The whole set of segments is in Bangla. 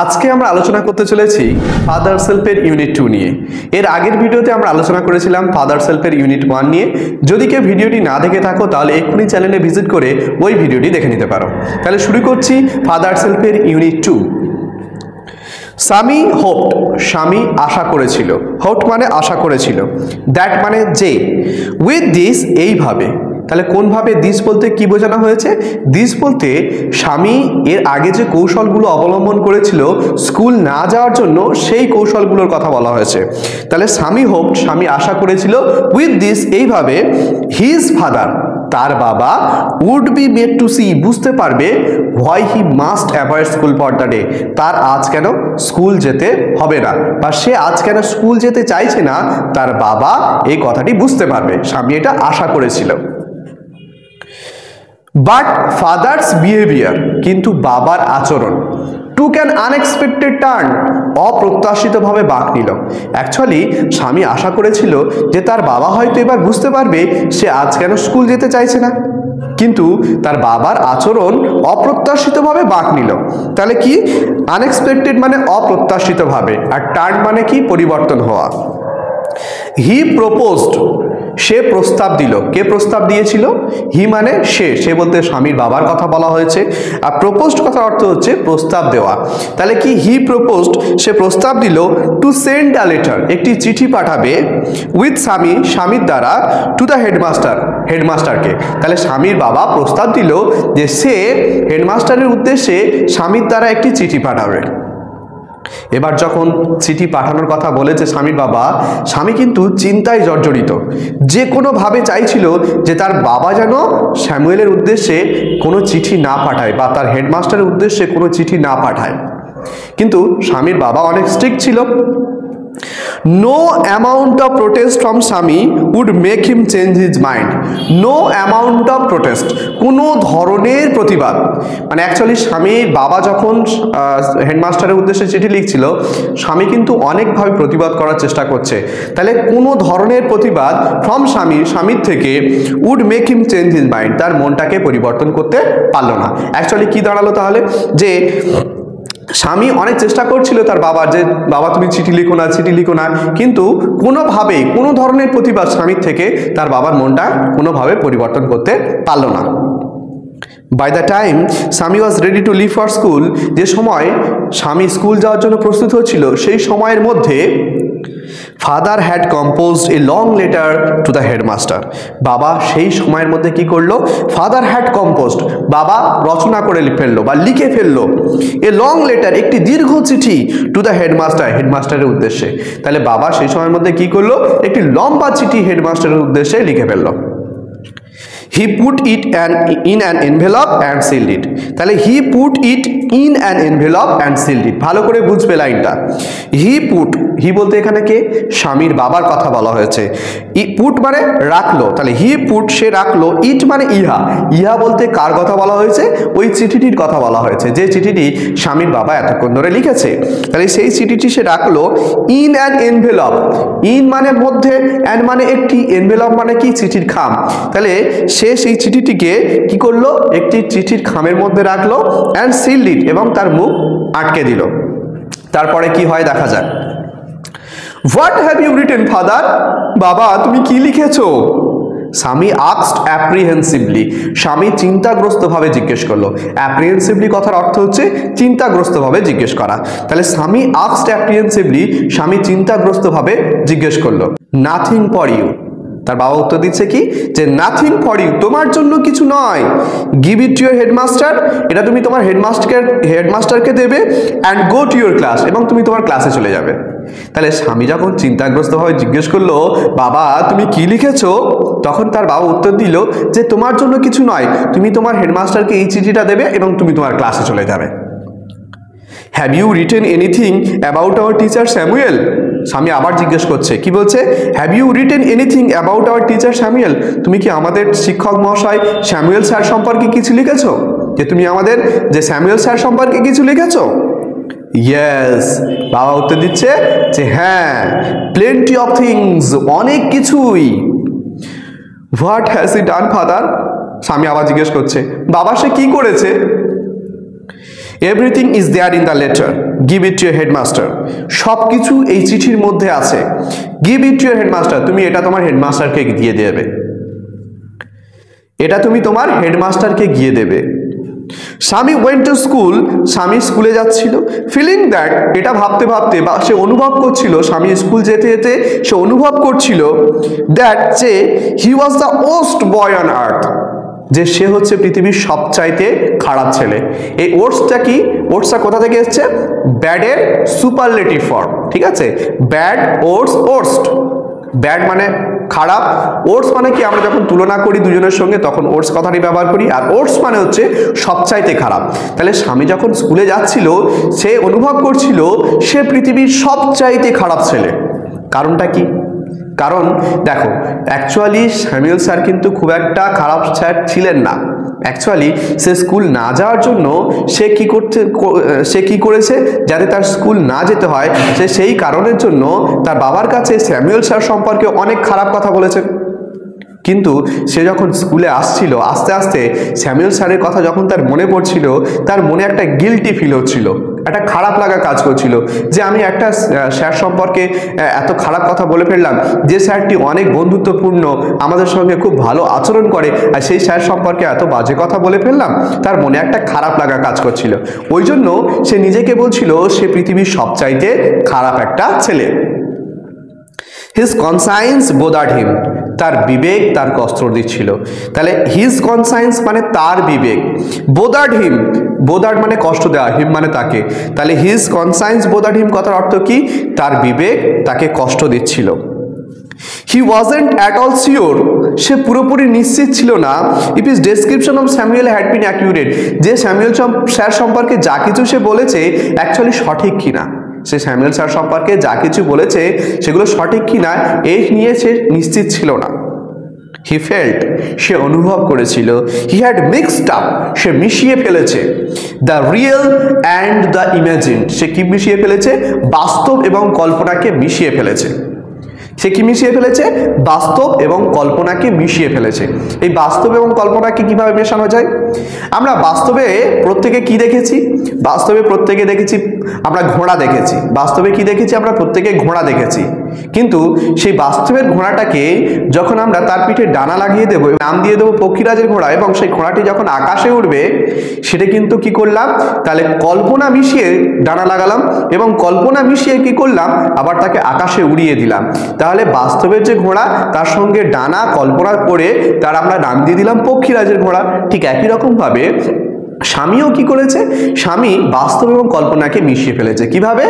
আজকে আমরা আলোচনা করতে চলেছি ফাদার সেলফের ইউনিট 2 নিয়ে। এর আগের ভিডিওতে আমরা আলোচনা করেছিলাম ফাদার সেলফের ইউনিট 1 নিয়ে। যদি কেউ ভিডিওটি না দেখে থাকো তাহলে এক্ষুনি চ্যানেলে ভিজিট করে ওই ভিডিওটি দেখে নিতে পারো। তাহলে শুরু করছি ফাদার সেলফের ইউনিট 2। স্বামী হোপড, স্বামী আশা করেছিল। হোপড মানে আশা করেছিল, দ্যাট মানে যে, উইথ দিস এইভাবে। তাহলে কোনভাবে? দিস বলতে কি বোঝানো হয়েছে? দিস বলতে স্বামী এর আগে যে কৌশলগুলো অবলম্বন করেছিল স্কুল না যাওয়ার জন্য, সেই কৌশলগুলোর কথা বলা হয়েছে। তাহলে স্বামী হোপড, স্বামী আশা করেছিল, উইথ দিস এইভাবে, হিজ ফাদার তার বাবা would be made to see বুঝতে পারবে, why he must avoid school for the day তার আজ কেন স্কুল যেতে হবে না, বা সে আজ কেন স্কুল যেতে চাইছে না, তার বাবা এই কথাটি বুঝতে পারবে। স্বামী এটা আশা করেছিল। বাট ফাদার্স বিহেভিয়ার, কিন্তু বাবার আচরণ, টুক অ্যান আনএক্সপেক্টেড টার্ন, অপ্রত্যাশিতভাবে বাঁক নিল। অ্যাকচুয়ালি স্বামী আশা করেছিল যে তার বাবা হয়তো এবার বুঝতে পারবে সে আজ কেন স্কুল যেতে চাইছে না, কিন্তু তার বাবার আচরণ অপ্রত্যাশিতভাবে বাঁক নিল। তাহলে কি? আনএক্সপেক্টেড মানে অপ্রত্যাশিতভাবে, আর টার্ন মানে কি? পরিবর্তন হওয়া। হি প্রপোজড, সে প্রস্তাব দিল। কে প্রস্তাব দিয়েছিল? হি মানে সে, সে বলতে স্বামীর বাবার কথা বলা হয়েছে। আর প্রপোজড কথার অর্থ হচ্ছে প্রস্তাব দেওয়া। তাহলে কি? হি প্রপোজড, সে প্রস্তাব দিল, টু সেন্ড আ লেটার, একটি চিঠি পাঠাবে, উইথ স্বামী, স্বামীর দ্বারা, টু দ্য হেডমাস্টার, হেডমাস্টারকে। তাহলে স্বামীর বাবা প্রস্তাব দিল যে সে হেডমাস্টারের উদ্দেশ্যে স্বামীর দ্বারা একটি চিঠি পাঠাবে। এবার যখন চিঠি পাঠানোর কথা বলেছে স্বামীর বাবা, স্বামী কিন্তু চিন্তায় জর্জরিত। যে কোনোভাবে চাইছিল যে তার বাবা যেন স্যামুয়েলের উদ্দেশ্যে কোনো চিঠি না পাঠায়, বা তার হেডমাস্টারের উদ্দেশ্যে কোনো চিঠি না পাঠায়। কিন্তু স্বামীর বাবা অনেক স্ট্রিক্ট ছিল। No amount of protest from Swami would make him change his mind. No amount of protest, কোনো ধরনের প্রতিবাদ, মানে অ্যাকচুয়ালি স্বামীর বাবা যখন হেডমাস্টারের উদ্দেশ্যে চিঠি লিখছিল, স্বামী কিন্তু অনেকভাবে প্রতিবাদ করার চেষ্টা করছে। তাহলে কোনো ধরনের প্রতিবাদ ফ্রম স্বামী, স্বামীর থেকে, would make him change his mind, তার মনটাকে পরিবর্তন করতে পারলো না। অ্যাকচুয়ালি কি দাঁড়ালো তাহলে? যে স্বামী অনেক চেষ্টা করছিল তার বাবার, যে বাবা তুমি চিঠি লিখো না, চিঠি লিখো না, কিন্তু কোনোভাবেই কোনো ধরনের প্রতিবাদ স্বামীর থেকে তার বাবার মনটা কোনোভাবে পরিবর্তন করতে পারলো না। By the time swami was ready to leave for school, যে সময় স্বামী স্কুল যাওয়ার জন্য প্রস্তুত হচ্ছিল, সেই সময়ের মধ্যে father had composed a long letter to the headmaster. বাবা সেই সময়ের মধ্যে কি করলো? ফাদার হ্যাড কম্পোজড, বাবা রচনা করে ফেললো বা লিখে ফেললো, এ লং লেটার, একটি দীর্ঘ চিঠি, টু দ্য হেডমাস্টার, হেডমাস্টারের উদ্দেশ্যে। তাহলে বাবা সেই সময়ের মধ্যে কি করলো? একটি লম্বা চিঠি হেডমাস্টারের উদ্দেশ্যে লিখে ফেললো। He put it in an envelope and sealed it. তাহলে he put it in an envelope and sealed it, ভালো করে বুঝবে লাইনটা। হি পুট, হি বলতে এখানে কে? স্বামীর বাবার কথা বলা হয়েছে। পুট মানে রাখলো, তাহলে হি পুট, সে রাখলো, ইট মানে ইহা, ইহা বলতে কার কথা বলা হয়েছে? ওই চিঠিটির কথা বলা হয়েছে, যে চিঠিটি স্বামীর বাবা এতক্ষণ ধরে লিখেছে। তাহলে সেই চিঠিটি সে রাখলো ইন অ্যান এনভেলপ, ইন মানে মধ্যে, অ্যান্ড মানে একটি, এনভেলপ মানে কি? চিঠির খাম। তাহলে সে সেই চিঠিটিকে কি করলো? একটি চিঠির খামের মধ্যে রাখলো, অ্যান্ড সিল্ড ইট, এবং তার মুখ আটকে দিল। তারপরে কি হয় দেখা যাক। What have you written father? বাবা তুমি কি লিখেছো? স্বামী আস্কড অ্যাপ্রিহেন্সিভলি, স্বামী চিন্তাগ্রস্তভাবে জিজ্ঞেস করলো। অ্যাপ্রিহেন্সিভলি কথার অর্থ হচ্ছে চিন্তাগ্রস্তভাবে জিজ্ঞেস করা। তাহলে স্বামী আস্কড অ্যাপ্রিহেন্সিভলি, স্বামী চিন্তাগ্রস্তভাবে জিজ্ঞেস করলো। নাথিং ফর ইউ, তার বাবা উত্তর দিচ্ছে কি? যে নাথিং ফর ইউ, তোমার জন্য কিছু নয়। Give it to your headmaster, এটা তুমি তোমার হেডমাস্টারকে দেবে, and go to your class, এবং তুমি তোমার ক্লাসে চলে যাবে। তাহলে স্বামী যখন চিন্তাগ্রস্তভাবে জিজ্ঞেস করলো বাবা তুমি কি লিখেছো, তখন তার বাবা উত্তর দিল যে তোমার জন্য কিছু নয়, তুমি তোমার হেডমাস্টারকে এই চিঠিটা দেবে এবং তুমি তোমার ক্লাসে চলে যাবে। Have you written anything about our teacher Samuel? Swami আবার জিজ্ঞেস করছে, কি বলছে? Have you written anything about our teacher Samuel? তুমি কি আমাদের শিক্ষক মহাশয় স্যামুয়েল স্যার সম্পর্কে কিছু লিখেছো? যে তুমি আমাদের যে স্যামুয়েল স্যার সম্পর্কে কিছু লিখেছো? ইয়েস, বাবা উত্তর দিচ্ছে যে হ্যাঁ, প্লেন্টি অফ থিংস, অনেক কিছুই। What has he done father? Swami আবার জিজ্ঞেস করছে বাবা সে কি করেছে? Everything is there in the letter, give it to your headmaster. সব কিছু এই চিঠির মধ্যে আছে। Give it to your headmaster, তুমি এটা তোমার হেডমাস্টারকে দিয়ে দেবে, এটা তুমি তোমার হেডমাস্টারকে গিয়ে দেবে। স্বামী ওয়েন্ট টু স্কুল, স্বামী স্কুলে যাচ্ছিল। ফিলিং দ্যাট, এটা ভাবতে ভাবতে বা সে অনুভব করছিল, স্বামী স্কুল যেতে যেতে সে অনুভব করছিল দ্যাট যে he was the worst boy on earth, যে সে হচ্ছে পৃথিবীর সবচাইতে খারাপ ছেলে। এই ওটসটা কি? ওটসটা কোথা থেকে এসছে? ব্যাডের সুপারলেটিভ ফর্ম, ঠিক আছে? Bad, oats, ওটস্ট। ব্যাড মানে খারাপ, ওটস মানে কি আমরা যখন তুলনা করি দুজনের সঙ্গে তখন ওটস কথাটি ব্যবহার করি, আর ওটস মানে হচ্ছে সবচাইতে খারাপ। তাহলে স্বামী যখন স্কুলে যাচ্ছিল সে অনুভব করছিল সে পৃথিবীর সবচাইতে খারাপ ছেলে। কারণটা কি? কারণ দেখো, অ্যাকচুয়ালি স্যামুয়েল স্যার কিন্তু খুব একটা খারাপ স্যার ছিলেন না। অ্যাকচুয়ালি সে স্কুল না যাওয়ার জন্য সে কি করেছে, যাতে তার স্কুল না যেতে হয়, সে সেই কারণের জন্য তার বাবার কাছে স্যামুয়েল স্যার সম্পর্কে অনেক খারাপ কথা বলেছে। কিন্তু সে যখন স্কুলে আসছিল, আস্তে আস্তে স্যামুয়েল স্যারের কথা যখন তার মনে পড়ছিল, তার মনে একটা গিল্টি ফিল হচ্ছিল, একটা খারাপ লাগা কাজ করছিল যে আমি একটা স্যার সম্পর্কে এত খারাপ কথা বলে ফেললাম, যে স্যারটি অনেক বন্ধুত্বপূর্ণ, আমাদের সঙ্গে খুব ভালো আচরণ করে, আর সেই স্যার সম্পর্কে এত বাজে কথা বলে ফেললাম। তার মনে একটা খারাপ লাগা কাজ করছিল। ওই জন্য সে নিজেকে বলছিল সে পৃথিবীর সবচাইতে খারাপ একটা ছেলে। হিজ কনসায়েন্স বোদার্ড হিম, তার বিবেক তার কষ্ট দিচ্ছিল। তাহলে হিজ কনসায়েন্স মানে তার বিবেক, বোদার্ড হিম, বোদার্ড মানে কষ্ট দেওয়া, হিম মানে তাকে। তাহলে হিজ কনসায়েন্স বোদার্ড হিম কথার অর্থ কি? তার বিবেক তাকে কষ্ট দিচ্ছিল। হি ওয়াজেন্ট অ্যাট অল শিওর, সে পুরোপুরি নিশ্চিত ছিল না if his description of Samuel had been accurate, যে স্যামুয়েল স্যার সম্পর্কে যা কিছু সে বলেছে অ্যাকচুয়ালি সঠিক কিনা। সে স্যামুয়েল স্যার সম্পর্কে যা কিছু বলেছে সেগুলো সঠিক কিনা এই নিয়ে সে নিশ্চিত ছিল না। হি ফেল্ট, সে অনুভব করেছিল, হি হ্যাড মিক্সড আপ, সে মিশিয়ে ফেলেছে, the real and the imagine, সে কি মিশিয়ে ফেলেছে? বাস্তব এবং কল্পনাকে মিশিয়ে ফেলেছে। সে কি মিশিয়ে ফেলেছে? বাস্তব এবং কল্পনাকে মিশিয়ে ফেলেছে। এই বাস্তব এবং কল্পনাকে কিভাবে মেশানো যায়? আমরা বাস্তবে প্রত্যেকে কি দেখেছি? বাস্তবে প্রত্যেকে দেখেছি আমরা ঘোড়া দেখেছি। বাস্তবে কি দেখেছি? আমরা প্রত্যেকে ঘোড়া দেখেছি। কিন্তু সেই বাস্তবের ঘোড়াটাকে যখন আমরা তার পিঠে ডানা লাগিয়ে দেবো, নাম দিয়ে দেবো পক্ষীরাজের ঘোড়া, এবং সেই ঘোড়াটি যখন আকাশে উঠবে, সেটা কিন্তু কি করলাম? তাহলে কল্পনা মিশিয়ে ডানা লাগালাম এবং কল্পনা মিশিয়ে কি করলাম? আবার তাকে আকাশে উড়িয়ে দিলাম। তাহলে বাস্তবের যে ঘোড়া তার সঙ্গে ডানা কল্পনা করে তার আমরা নাম দিয়ে দিলাম পক্ষীরাজের ঘোড়া। ঠিক একই রকম ভাবে স্বামীও কি করেছে? স্বামী বাস্তব এবং কল্পনাকে মিশিয়ে ফেলেছে। কিভাবে?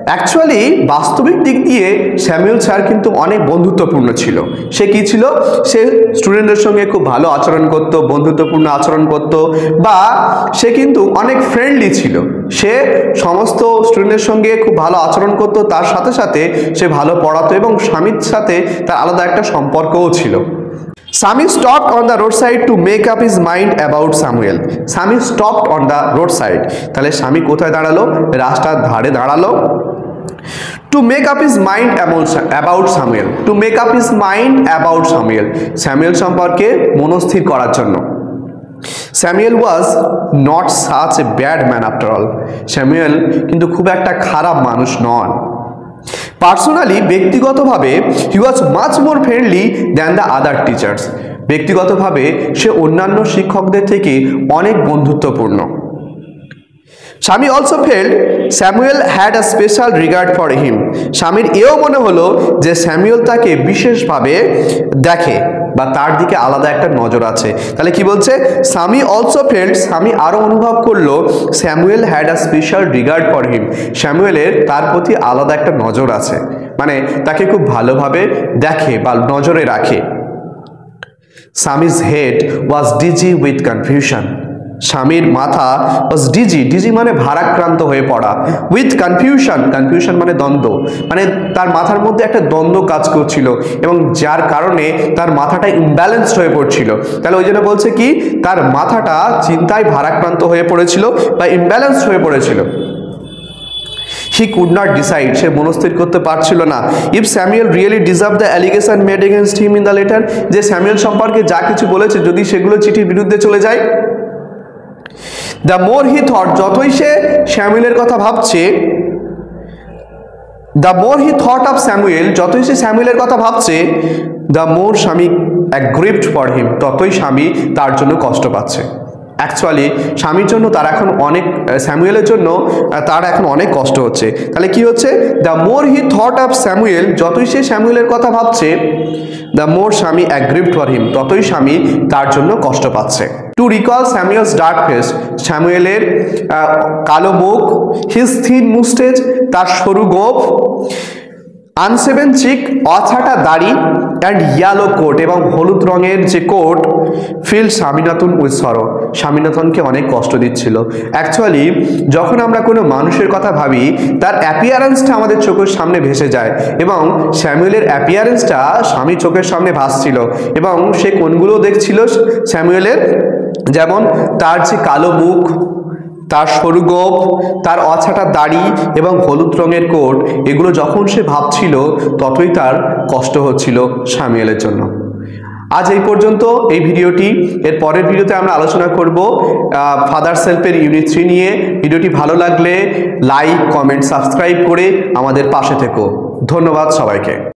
অ্যাকচুয়ালি বাস্তবিক দিক দিয়ে স্যামুয়েল স্যার কিন্তু অনেক বন্ধুত্বপূর্ণ ছিল। সে কি ছিল? সে স্টুডেন্টদের সঙ্গে খুব ভালো আচরণ করত, বন্ধুত্বপূর্ণ আচরণ করত, বা সে কিন্তু অনেক ফ্রেন্ডলি ছিল। সে সমস্ত স্টুডেন্টের সঙ্গে খুব ভালো আচরণ করত, তার সাথে সাথে সে ভালো পড়াতো এবং স্বামীর সাথে তার আলাদা একটা সম্পর্কও ছিল। Sami stopped on the roadside to make up his mind about Samuel. Sami stopped on the roadside. তাহলে স্বামী কোথায় দাঁড়ালো? রাস্তার ধারে দাঁড়ালো। To make up his mind about Samuel. To make up his mind about Samuel. Samuel সম্পর্কে মনস্থির করার জন্য। Samuel was not such a bad man after all. Samuel কিন্তু খুব একটা খারাপ মানুষ নন। পার্সোনালি, ব্যক্তিগতভাবে he was much more friendly than the other teachers. ব্যক্তিগতভাবে সে অন্যান্য শিক্ষকদের থেকে অনেক বন্ধুত্বপূর্ণ। Swami also felt Samuel had a special regard for him. স্বামীর এও মনে হলো যে স্যামুয়েল তাকে বিশেষভাবে দেখে বা তার দিকে আলাদা একটা নজর আছে। তাহলে কি বলছে? স্বামী অলসো ফেল্ড, স্বামী আরও অনুভব করলো Samuel had a special regard for him, স্যামুয়েলের তার প্রতি আলাদা একটা নজর আছে, মানে তাকে খুব ভালোভাবে দেখে বা নজরে রাখে। Swami's head was dizzy with confusion. স্বামীর মাথা ওয়াজ ডিজি, ডিজি মানে ভারাক্রান্ত হয়ে পড়া, উইথ কনফিউশন, কনফিউশন মানে দ্বন্দ্ব, মানে তার মাথার মধ্যে একটা দ্বন্দ্ব কাজ করছিল এবং যার কারণে তার মাথাটা ইমব্যালেন্সড হয়ে পড়ছিল। তাহলে ওই জন্য বলছে কি, তার মাথাটা চিন্তায় ভারাক্রান্ত হয়ে পড়েছিল বা ইমব্যালেন্সড হয়ে পড়েছিল। হি কুড নট ডিসাইড, সে মনস্থির করতে পারছিল না, if Samuel really deserve the allegation made against him in the letter, যে স্যামুয়েল সম্পর্কে যা কিছু বলেছে যদি সেগুলো চিঠির বিরুদ্ধে চলে যায়। দ্য মোর হি থট, যতই সে স্যামুয়েলের কথা ভাবছে, the more he thought of Samuel, যতই সে স্যামুয়েলের কথা ভাবছে, দ্য মোর স্বামী অ্যাগ্রিভড ফর হিম, ততই স্বামী তার জন্য কষ্ট পাচ্ছে। অ্যাকচুয়ালি স্বামীর জন্য তার এখন অনেক, স্যামুয়েলের জন্য তার এখন অনেক কষ্ট হচ্ছে। তাহলে কি হচ্ছে, the more he thought of Samuel, যতই সে স্যামুয়েলের কথা ভাবছে, দ্য মোর স্বামী অ্যাগ্রিভড ফর হিম, ততই স্বামী তার জন্য কষ্ট পাচ্ছে। To recall Samuel's dark face, স্যামুয়েলের কালো মুখ, হিজ থিন মুস্টেজ, তার সরু গোঁফ, আনসেভেন চিক, অছাটা দাড়ি, অ্যান্ড ইয়েলো কোট, এবং হলুদ রঙের যে coat, feel Swaminathan with sorrow, স্বামীনাথনকে অনেক কষ্ট দিচ্ছিল। অ্যাকচুয়ালি যখন আমরা কোনো মানুষের কথা ভাবি, তার অ্যাপিয়ারেন্সটা আমাদের চোখের সামনে ভেসে যায়, এবং স্যামুয়েলের অ্যাপিয়ারেন্সটা স্বামীর চোখের সামনে ভাসছিল, এবং সে কোনগুলো দেখছিল স্যামুয়েলের, যেমন তার যে কালো মুখ, তার সরু গোঁফ, তার অছাটা দাড়ি এবং হলুদ রঙের কোট, এগুলো যখন সে ভাবছিল ততই তার কষ্ট হচ্ছিল স্যামুয়েলের জন্য। আজ এই পর্যন্ত এই ভিডিওটি। এর পরের ভিডিওতে আমরা আলোচনা করব ফাদার সেলফের ইউনিট 3 নিয়ে। ভিডিওটি ভালো লাগলে লাইক, কমেন্ট, সাবস্ক্রাইব করে আমাদের পাশে থেকো। ধন্যবাদ সবাইকে।